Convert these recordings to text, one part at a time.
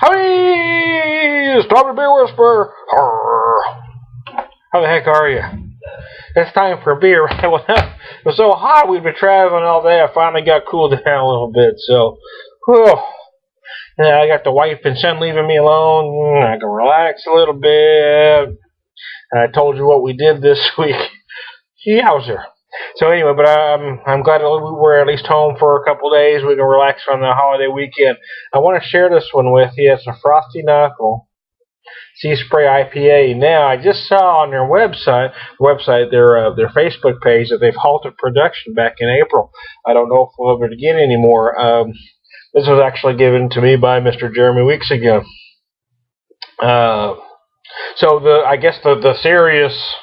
Howdy! It's time to be a whisperer. How the heck are you? It's time for a beer. It was so hot, we'd been traveling all day. I finally got cooled down a little bit. So, whew. Yeah, I got the wife and son leaving me alone. I can relax a little bit. I told you what we did this week. Yowzer. So anyway, but I'm glad that we were at least home for a couple days. We can relax on the holiday weekend. I want to share this one with you. It's a Frosty Knuckle Sea Spray IPA. Now, I just saw on their website, their Facebook page, that they've halted production back in April. I don't know if we'll ever get any more. This was actually given to me by Mr. Jeremy weeks ago. So I guess the serious,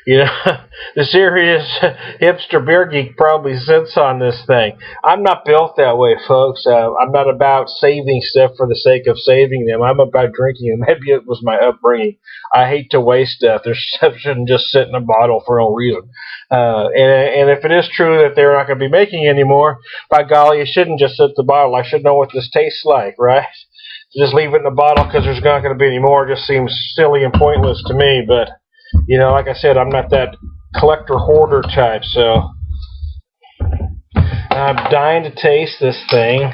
the serious hipster beer geek probably sits on this thing. I'm not built that way, folks. I'm not about saving stuff for the sake of saving them. I'm about drinking them. Maybe it was my upbringing. I hate to waste stuff. There's stuff shouldn't just sit in a bottle for no reason. And if it is true that they're not going to be making any more, by golly, it shouldn't just sit in the bottle. I should know what this tastes like, right? Just leave it in the bottle because there's not going to be any more. It just seems silly and pointless to me. But, like I said, I'm not that collector hoarder type. So I'm dying to taste this thing.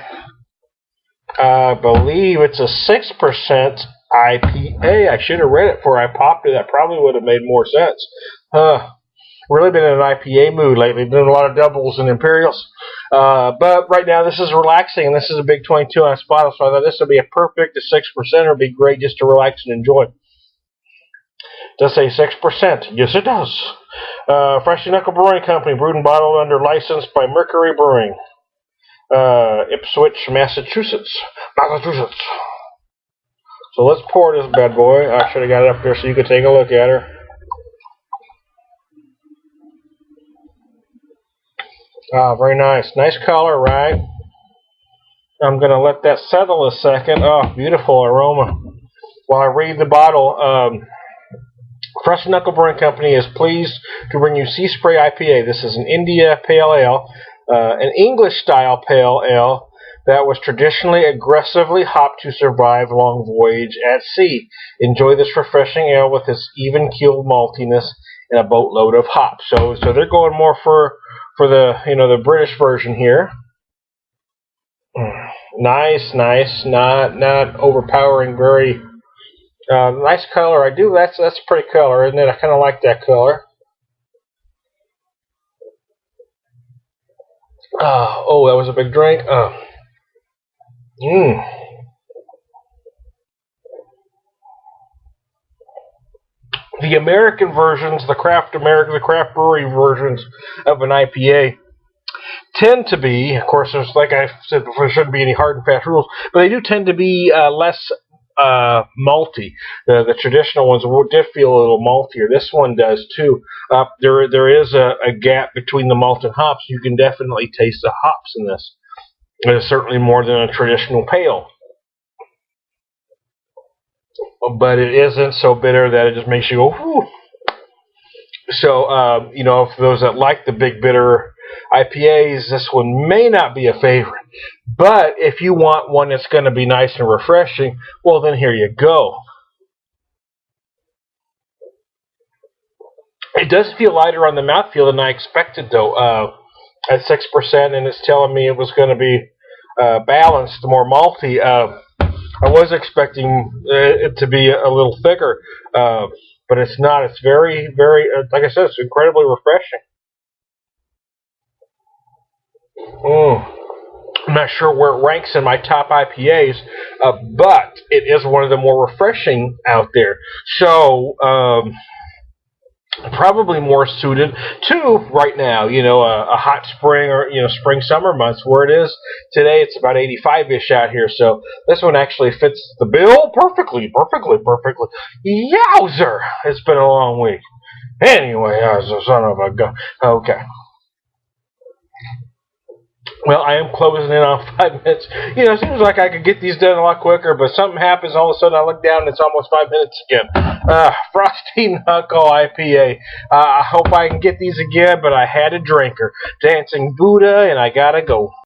I believe it's a 6% IPA. I should have read it before I popped it. That probably would have made more sense. Really been in an IPA mood lately. Doing a lot of doubles and imperials. But right now this is relaxing, and this is a big 22-ounce bottle, so I thought this would be a perfect. A 6% would be great just to relax and enjoy. It does say 6%. Yes, it does. Frosty Knuckle Brewing Company, brewed and bottled under license by Mercury Brewing. Ipswich, Massachusetts. So let's pour this bad boy. I should have got it up there so you could take a look at her. Ah, very nice. Nice color, right? I'm going to let that settle a second. Oh, beautiful aroma. While I read the bottle, Frosty Knuckle Brewing Company is pleased to bring you Sea Spray IPA. This is an India Pale Ale, an English-style Pale Ale that was traditionally aggressively hopped to survive long voyage at sea. Enjoy this refreshing ale with its even-keeled maltiness and a boatload of hops. So they're going more for the the British version here. Nice, not overpowering. Very nice color. That's a pretty color, isn't it? I kind of like that color. Oh, that was a big drink. The American versions, the craft brewery versions of an IPA tend to be, of course, there's, like I said before, there shouldn't be any hard and fast rules, but they do tend to be less malty. The traditional ones did feel a little maltier. This one does too. There is a gap between the malt and hops. You can definitely taste the hops in this. It's certainly more than a traditional pale. But it isn't so bitter that it just makes you go, whew. So, for those that like the big bitter IPAs, this one may not be a favorite. But if you want one that's going to be nice and refreshing, well, then here you go. It does feel lighter on the mouthfeel than I expected, though. At 6%, and it's telling me it was going to be balanced, more malty. I was expecting it to be a little thicker, but it's not. It's very, very, like I said, it's incredibly refreshing. I'm not sure where it ranks in my top IPAs, but it is one of the more refreshing out there. So, probably more suited to right now, a hot spring or, spring, summer months where it is today. It's about 85-ish out here. So this one actually fits the bill perfectly. Yowzer! It's been a long week. Anyway, son of a gun. Okay. Well, I am closing in on 5 minutes. It seems like I could get these done a lot quicker, but something happens, all of a sudden I look down and it's almost 5 minutes again. Frosty Knuckle IPA. I hope I can get these again, but I had a drinker. Dancing Buddha, and I gotta go.